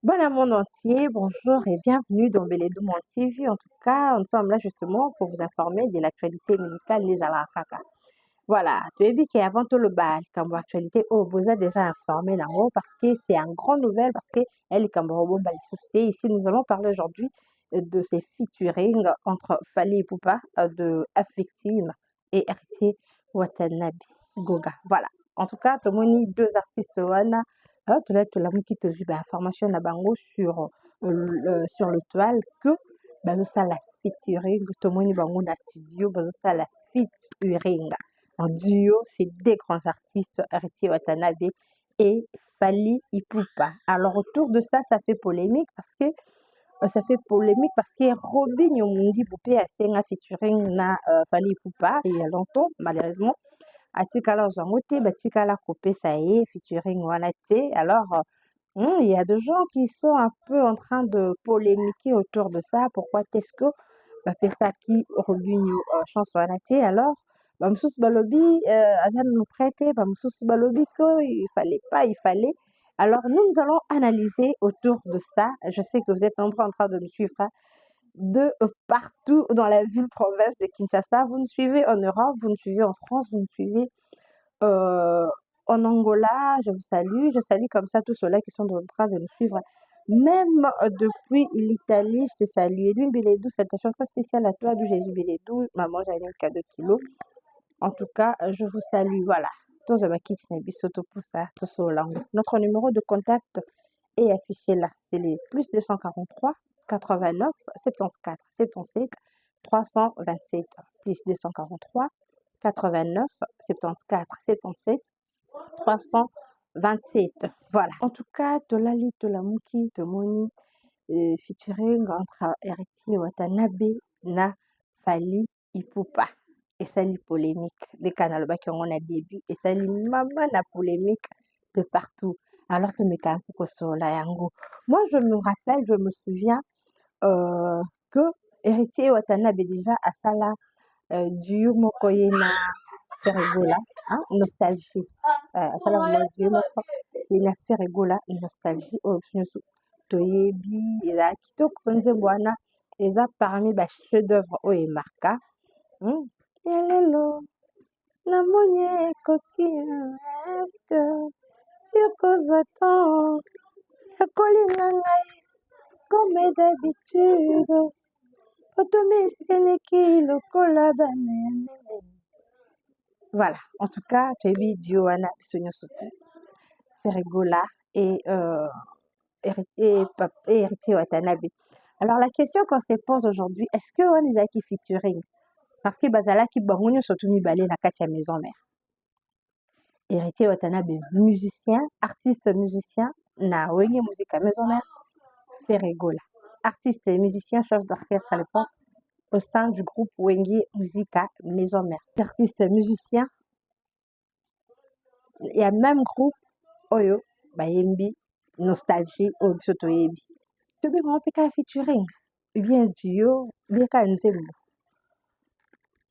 Bon monde entier, bonjour et bienvenue dans Beledou Mon TV. En tout cas, nous sommes là justement pour vous informer de l'actualité musicale des Alaraka. Voilà, tu as vu qu'avant tout le bal, comme actualité, vous a déjà informé là-haut parce que c'est un grand nouvelle, parce que elle est comme robot société. Ici, nous allons parler aujourd'hui de ces featuring entre Fally Ipupa de F-Victime et RT Watanabe Goga. Voilà. En tout cas, tout le monde, deux artistes wana, tout le monde qui te dit information na bango sur le toile que ça la featuring, tout le monde bango na studio, ça la featuring. En duo, c'est des grands artistes, Ariti Watanabe et Fally Ipupa. Alors autour de ça, ça fait polémique parce que Robin Yomundi Boupé a fait un featuring na Fally Ipupa il y a longtemps, malheureusement. Atikala Zangote, Batikala Kopé, ça y est, featuring Wanate. Alors, il y a des gens qui sont un peu en train de polémiquer autour de ça. Pourquoi Tesco fait ça qui Robin chanson Wanate? Alors, Bamsous Balobi, Azan nous prêtait, Bamsous Balobi, il fallait pas, il fallait. Alors, nous allons analyser autour de ça. Je sais que vous êtes nombreux en train de me suivre hein, de partout dans la ville-province de Kinshasa. Vous nous suivez en Europe, vous nous suivez en France, vous nous suivez euh, en Angola. Je vous salue. Je salue comme ça tous ceux-là qui sont en train de nous suivre. Même depuis l'Italie, je te salue. Edwin Beledou, salutations très spéciale à toi, d'où Jésus Beledou. Maman, j'ai un cadeau kilo. En tout cas, je vous salue. Voilà. Notre numéro de contact est affiché là. C'est les plus 243 89 74 77 327. Plus 243 89 74 77 327. Voilà. En tout cas, Tolali Tolamuki Tomoni featuring entre Eriti Watanabe na Fally Ipupa. Et ça, les polémiques des canaux qui ont a début. Et ça, les maman la polémique de partout. Alors que mes canaux sont là, yango. Moi, je me rappelle, je me souviens que Héritier Watanabe déjà à ça là, du Mokoyena Ferregola, hein, nostalgie. À ça là, du Mokoyena Ferregola, nostalgie. Oh, toyebi ezala kitoko mpenza bwana eza parmi bachef d'œuvre oyo emarka ya lelo namoni ekoki eske yokozwa temps ya kolinga ngai comme d'habitude otumi eseleki lokola banene. Voilà, en tout cas toyebi dio wana biso nyonso te Ferregola et Héritier Watanabe. Alors la question qu'on se pose aujourd'hui, est-ce que on est qui featuring? Parce que bazala ki bangonyo surtout mibale na kati ya maison mère. Héritier Watanabe, musicien, artiste musicien, na wenge musique à maison mère, Ferregola. Artiste et musicien, chef d'orchestre à l'époque, au sein du groupe Wenge Musica Maison Mère. Artiste musicien, il y a même groupe Oyo, Bayembi, Nostalgie, Obiso Toyebi. Tu peux m'en featuring? Bien duo, bien Nzembo.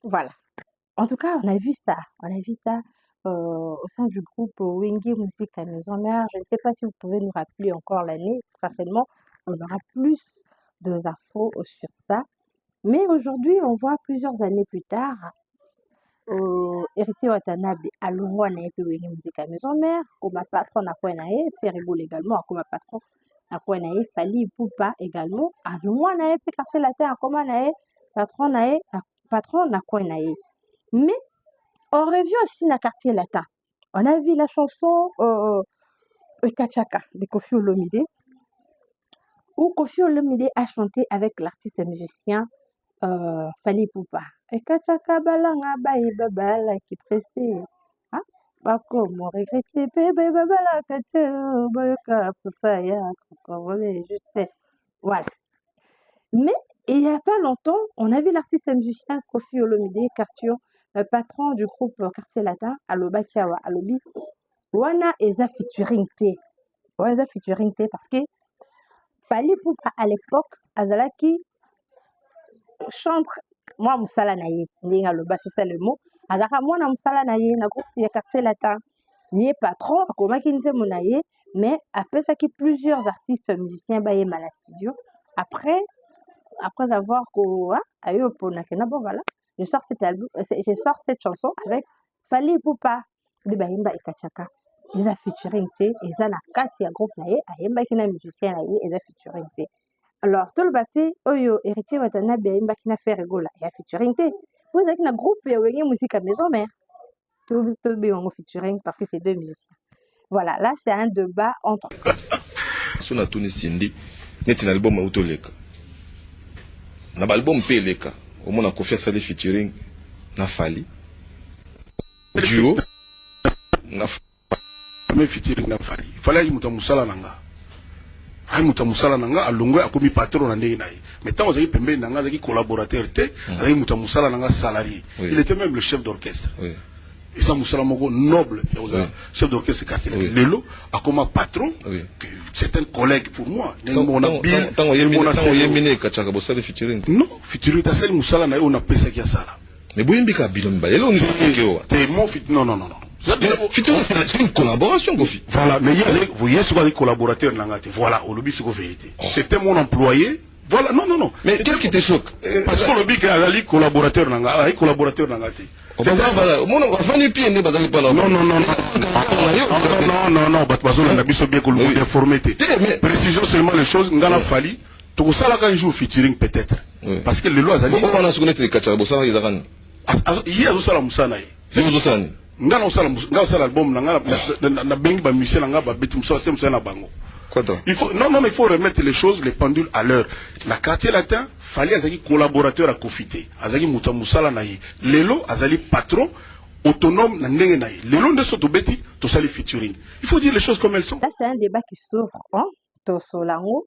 Voilà. En tout cas, on a vu ça. On a vu ça au sein du groupe Wenge Musique à Maison Mère. Je ne sais pas si vous pouvez nous rappeler encore l'année. Certainement, on aura plus d'infos sur ça. Mais aujourd'hui, on voit plusieurs années plus tard, Héritier Watanabe alongwa na ye mpe Wenge Musique à Maison Mère, comme patron na kwa na ye, c'est rigolo également, comme patron na kwa na ye, Fally Ipupa également, alongwa na ye mpe Quartier Latin akoma na ye, patron na kwa na ye. Mais on revient aussi dans le quartier latin. On a vu la chanson Kachaka de Koffi Olomide, où Koffi Olomide a chanté avec l'artiste musicien Fally Ipupa. Kachaka balanga bayi babala qui pressé. Hein? Pas comme on regrettait, bébé babala kate, boyoka pufaya, juste. Voilà. Mais il n'y a pas longtemps, on a vu l'artiste musicien Koffi Olomide, patron du groupe Quartier Latin, Alobaki Awa Alobi, wana eza featuring te. Wana eza featuring te parce que Fally Ipupa à l'époque, azalaki chantre, moi musala na ye, ndenge aloba, c'est ça le mot. Azalaka mwana musala na ye na groupe ya Quartier Latin. Ye patron, akomaki nzembo na ye, Mais après ça, qui plusieurs artistes musiciens bah à la studio. Après avoir voilà, je sors cet album, je sors cette chanson avec Fally Ipupa de Bahimba et Kachaka. Ils a featuring té, ils a na kati ya groupe naye, ayemba kina musicien naye, ils a featuring té. Alors tout le papier, oyo héritier Watanabe ayemba kina fait rigola, il a featuring té. Vous avez un groupe et wenge musique à maison mère. Tout bien featuring parce que c'est deux musiciens. Voilà, là c'est un débat entre. Son atuni Cindy, net na album autoleka. Na album peleka, au moins na confiance à les featuring na Fally. Duo na mais featuring na Fally. Fally ayi muta musala nanga. Ayi muta musala nanga alongwe akomi patron na ndenge naye. Mais tant ozaki pembeni nanga azaki collaborateur te, ayi muta musala nanga salarié. Il était même le chef d'orchestre. Oui. Et ça musala moko noble, chef d'orchestre quartier. Lelo a comme patron, c'est un collègue pour moi. Non, featuring ta seul musala na on a pesa kia sala. Mais boyimbika bilomba, yelo ni non. Featuring c'est une collaboration Kofi. Voilà, mais vous voyez ce que les collaborateurs n'ont. Voilà, au lobby c'est la vérité. C'était mon employé. Voilà, non. Mais qu'est-ce qui te choque? Parce que le lobby a les collaborateurs n'ont. C'est ça, voilà. Non, précision seulement les choses, Ngana Fally, tout ça là quand il joue featuring peut-être. Parce que le loi a dit. On a souligné les Kachara Bossara, il a gagné. Il y a aussi la Moussana. C'est vous aussi. Ngana aussi l'album, na bengi ba musicien nga ba beti Moussa c'est Moussa na bango. Il faut, il faut remettre les choses, les pendules à l'heure. La quartier latin, Fally azali collaborateur à Kofité. Azali Mouta Moussala naïe. Lelo azali patron autonome na ndenge naïe. Lelo nde soto beti to sali featuring. Il faut dire les choses comme elles sont. Là c'est un débat qui s'ouvre, hein, to solango.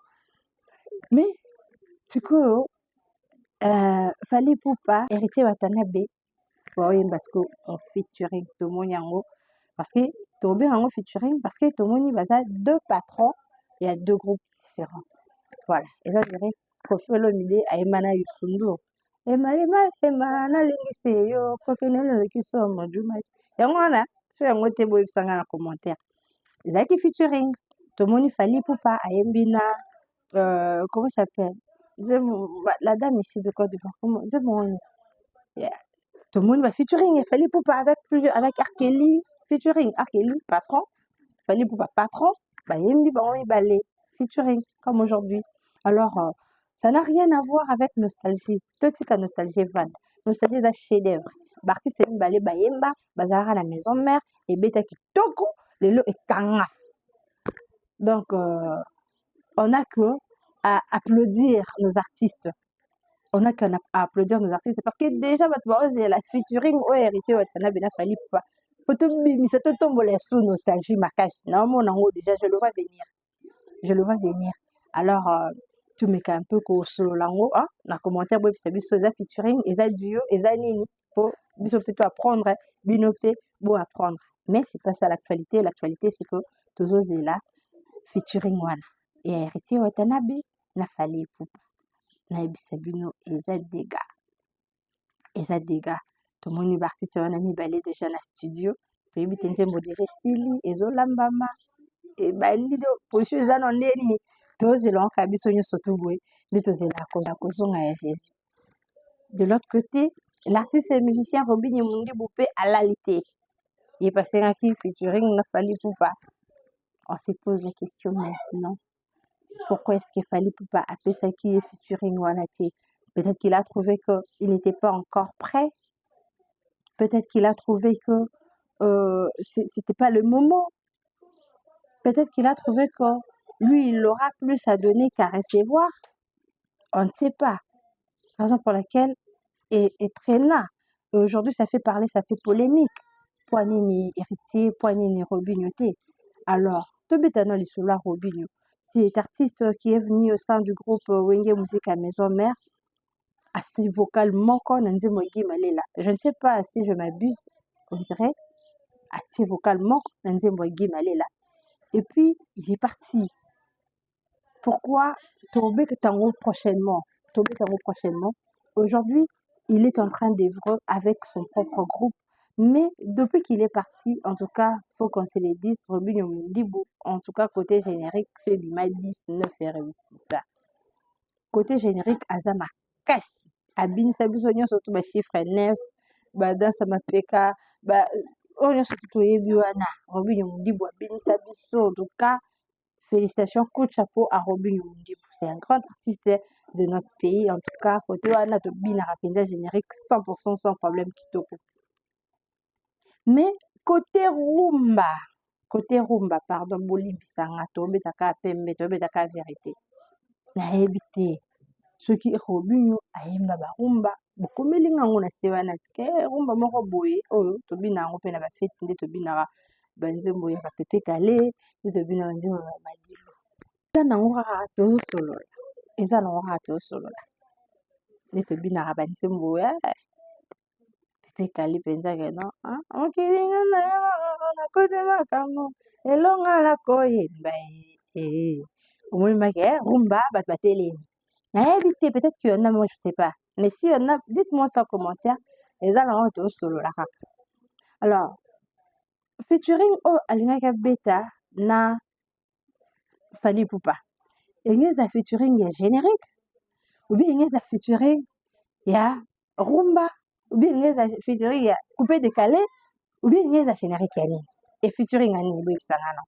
Mais tu coup Fally Ipupa héritier Watanabe. Oui, parce que on featuring tout le monde parce que tout le monde featuring parce que tout le monde a deux patrons. Il y a deux groupes différents. Voilà. Et ça, je dirais, Kofi Olomide a Emana Yusundu. Emana Lingiseyo, Kofi Olomide qui sont mon Juma. Et on a, sur un côté, vous avez un commentaire. Il a qui featuring. Tout le monde Fally Ipupa a Embina. Comment ça s'appelle? La dame ici de Côte d'Ivoire. Comment? Tout le monde va featuring. Il Fally Ipupa avec Arkeli. Featuring. Arkeli, patron. Fally Ipupa, patron. Featuring comme aujourd'hui. Alors, ça n'a rien à voir avec nostalgie. Tout ce que nostalgie van. Nostalgie est un chef-d'œuvre. Barti c'est une balé bayemba, bazara la maison mère, et beta qui toko, le lot est kanga. Donc, on a que à applaudir nos artistes. On a qu'à applaudir nos artistes. Parce que déjà, c'est la featuring au héritier, Watanabe na Fally Ipupa. Ça te tombe les sous nostalgie, ma casse. Non, mon ango, déjà, je le vois venir. Alors, tu mets un peu qu'au solo lango, hein, dans le commentaire, vous savez, ça featuring, et ça duo, et ça nini, pour plutôt apprendre, binopé, pour apprendre. Mais c'est pas ça l'actualité. L'actualité, c'est que toujours est là, featuring wana. Et héritier Watanabe, na Fally Ipupa. Na ebisabino, et ça dégâts. Tout le monde est parti sur un ami balé déjà dans le studio. Tu es bien modéré, Sili, et Zolambama. Et bandido, pour ceux qui ont dit, tous les gens qui ont surtout joué, de l'autre côté, l'artiste et le musicien Robin Yemundi Boupé à l'alité. Il est passé un qui featuring na Fally Ipupa. On se pose la question maintenant. Pourquoi est-ce que Fally Ipupa a fait ça qui est featuring Wanati? Peut-être qu'il a trouvé qu'il n'était pas encore prêt. Peut-être qu'il a trouvé que c'était pas le moment. Peut-être qu'il a trouvé que lui, il aura plus à donner qu'à recevoir. On ne sait pas. Raison pour laquelle est très là. Et aujourd'hui, ça fait parler, ça fait polémique. Poignini héritier, Poignini Robignoté. Alors, Tobetano Lissoula Robigno, c'est artiste qui est venu au sein du groupe Wenge Musique à Maison Mère, assez vocalement qu'on a dit Malela. Je ne sais pas si je m'abuse, on dirait, assez vocalement on a dit Malela. Et puis, il est parti. Pourquoi tomber Tango prochainement? Aujourd'hui, il est en train d'œuvrer avec son propre groupe Mais depuis qu'il est parti, en tout cas, faut qu'on se le dise, Robin Mundibou, en tout cas, côté générique, fait du 19 et ça. Côté générique, Azama Kassi. Abin Sabusonio, surtout ma chiffre 9, dans sa mapeka, on a surtout Yebiwana, Robin Mundibou, Abin Sabuso, en tout cas, félicitations, coup de chapeau à Robin Mundibou. C'est un grand artiste de notre pays, en tout cas, côté Wana, de Bina Rapinda générique, 100% sans problème, Kitoko. Mais côté rumba, pardon, bolibisanga, tobetaka pembe, tobetaka vérité. Nayebi te, soki Robinho ayemba barumba, bokomeli ngango na se wana tike rumba moko boye oyo tobina yango mpe na bafeti nde tobinaka banzembo ya bapepe kale nde tobina banzembo ya madilo. Eza nango kaka tozosolola, eza nango kaka tozosolola nde tobinaka banzembo ya pepe mpenza keno okilinga na yango nakote makambo elonga na koyemba omoni make rumba bato batelemi nayebi te peut-être qu'il y en a moi je sais pas mais si y en a dites-moi ça en commentaire eza nango tozosolola kaka. Alors featuring oyo alingaki abeta na Fally Ipupa enge eza featuring ya générique ou bien enge eza featuring ya rumba ou bien eza featuring ya coupé décalé ou bien eza générique ya nini et featuring ya nini boyebisanga no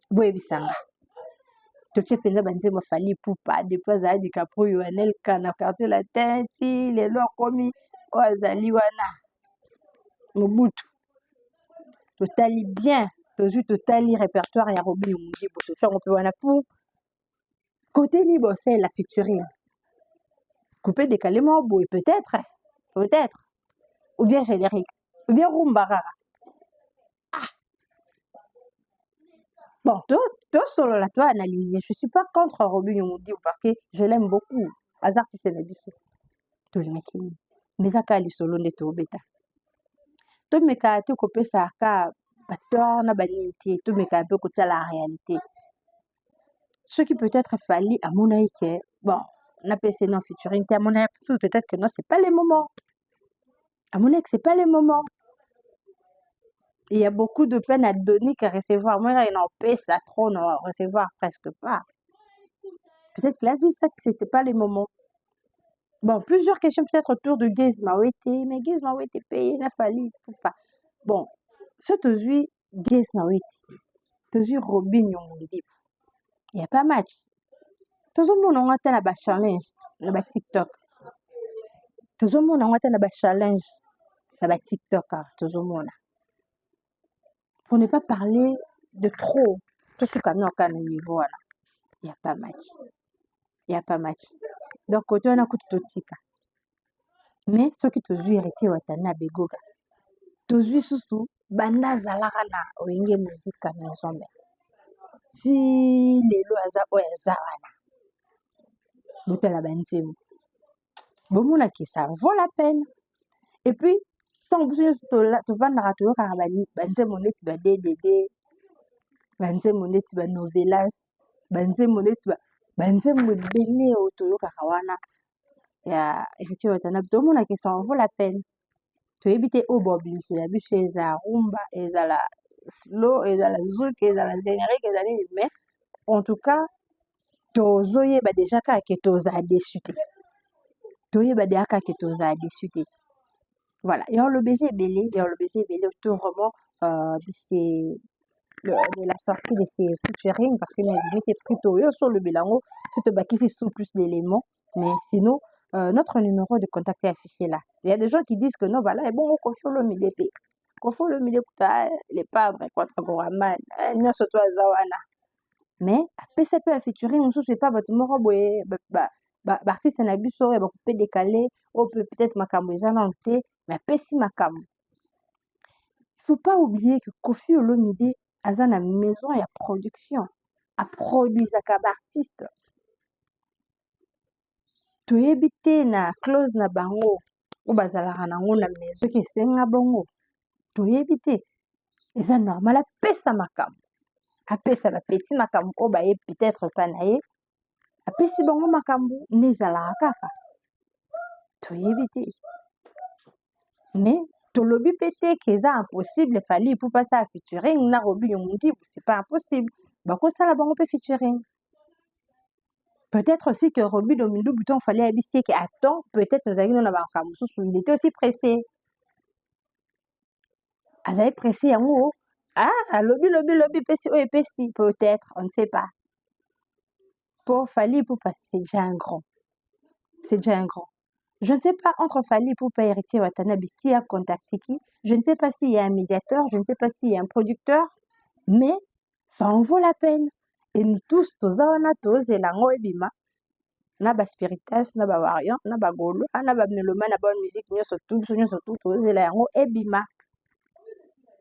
boyebisanga totie mpenza banzembo Fally Ipupa depuis azala DiCaprio Yoanel na quartier latin ti lelo akomi oyo azali wana Mobutu totali bien tozwi totali répertoire ya Robin Mundibou totiango mpe wana pour côté libre osala la featuring coupé décalé moko boye peut-être ou bien générique ou bien rumba kaka bon solo la toi analyser je suis pas contre Robin Mundibou parce que je l'aime beaucoup aza artiste na biso tolingaki nini mais eza kaka lisolo nde tobeta tomeka te kopesa aka bator na banini te tomeka mpe kotala réalité soki peut-être Fally amonaki ke bon napesa non featuring te amonaki peut-être que non c'est pas le moment amonaki c'est pas le moment. Il y a beaucoup de peine à donner qu'à recevoir. Moi, il en pèse à trop, non, à recevoir presque pas. Peut-être qu'il a vu ça, que c'était pas le moment. Bon, plusieurs questions peut-être autour de Gez Mawete, mais Gez Mawete payé, il a fallu, pas. Bon, ce tozui Gez Mawete, tozui Robin Mundibou. Il n'y a pas match. Tozomona on a ba challenge, na ba TikTok. Tozomona on a ba challenge, na ba TikTok, tozomona. Pour ne pas parler de trop, tout ce qu'on a au niveau, il n'y a pas match. Il n'y a pas match. Donc, côté on a coup de totika. Mais ce qui te joue héritier watana begoga. Te joue sous banda zalarana oenge musique à maison. Si les lois à zarana. Bouta la banzemo. Bomona qui ça vaut la peine. Et puis, tant que tu vas dans la radio, banzemo net ba DDD. Banzemo net ba novelas. Banzemo net ba banzemo belé otoyoka kawana ya héritier watana tomona que ça en vaut la peine to éviter au bobi c'est la biche eza rumba eza la slow eza la zouk eza la générique eza nini mais en tout cas tozoyeba déjà ka ke toza déçu te toyeba déjà ka ke toza déçu te voilà et on le baiser belé autour vraiment de la sortie de ces featuring parce que j'étais plutôt sur le bilango c'est baki sous plus d'éléments mais sinon notre numéro de contact est affiché là. Il y a des gens qui disent que non voilà et bon on confie le milieu les padres contre Goraman non surtout Zawana mais après ça peut featuring on sait pas votre moro boye artiste na biso et peut décaler ou peut-être makambo ezanante mais après si makambo il faut pas oublier que Koffi Olomide a une maison et production a produit sa artiste toyebi te na close na bango o bazalaka nango na maison ke esenga bongo toyebi te eza normal apesa makambo apesa bapeti makambo oyo baye peut-être pa na ye apesi bango makambo nde ezalaka kaka toyebi te mais tolobi pété que c'est impossible fali pour passer à featuring na Roby Nyomundi c'est pas impossible bako sala bango pe featuring peut-être aussi que Roby Nyomundi buton fallait habiter que attends peut-être nazaki na ba kamususu il était aussi pressé azali pressé yango lobi pesi oyo epesi peut-être on ne sait pas pour fali pour passer c'est déjà un grand c'est déjà un grand. Je ne sais pas entre Fally Ipupa et Héritier Watanabe qui a contacté qui. Je ne sais pas s'il y a un médiateur, je ne sais pas s'il y a un producteur, mais ça en vaut la peine. Et nous tous, tozawana tozela ngo ebima na ba spiritas na ba variant na ba golo na ba meloma na ba musique nyonso tout tozela yango ebima.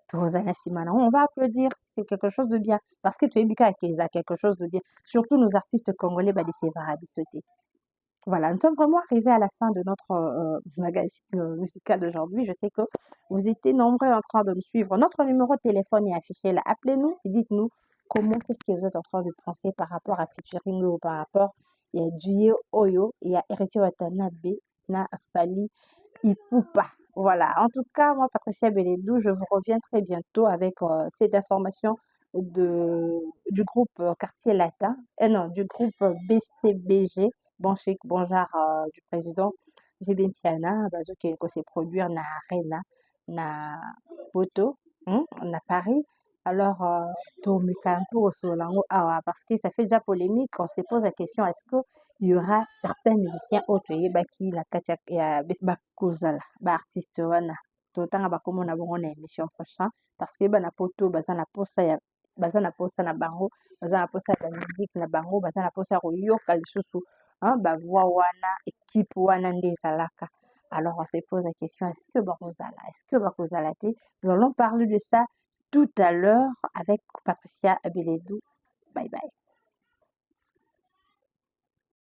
Tozala nsima nango, on va applaudir, c'est quelque chose de bien parce que tu es bika keza quelque chose de bien. Surtout nos artistes congolais ba desevara bisoté. Voilà, nous sommes vraiment arrivés à la fin de notre magazine musical d'aujourd'hui. Je sais que vous étiez nombreux en train de nous suivre. Notre numéro de téléphone est affiché là. Appelez-nous et dites-nous qu'est-ce que vous êtes en train de penser par rapport à featuring ou par rapport il y a Duye Oyo, il y a Héritier Watanabe, na Fally Ipupa. Voilà, en tout cas, moi, Patricia Beledou, je vous reviens très bientôt avec cette information du groupe Quartier Latin, non, du groupe BCBG. Bon chic, bon genre du président Jibin Piana, qui s'est produire na Arena, na Poto, na Paris. Alors, parce que ça fait déjà polémique, on se pose la question, est-ce qu'il y aura certains musiciens autres, qui la katia ya bakozala, artiste wana, totanga bakomo na bango na émission prochaine, parce que na Poto, bazana posa na bango, bazana posa ya musique na bango, bazana posa royoka lisusu. Voix wana équipe wana nde ezalaka. Alors on se pose la question, est-ce que bakozala te? Nous allons parler de ça tout à l'heure avec Patricia Beledou. Bye bye.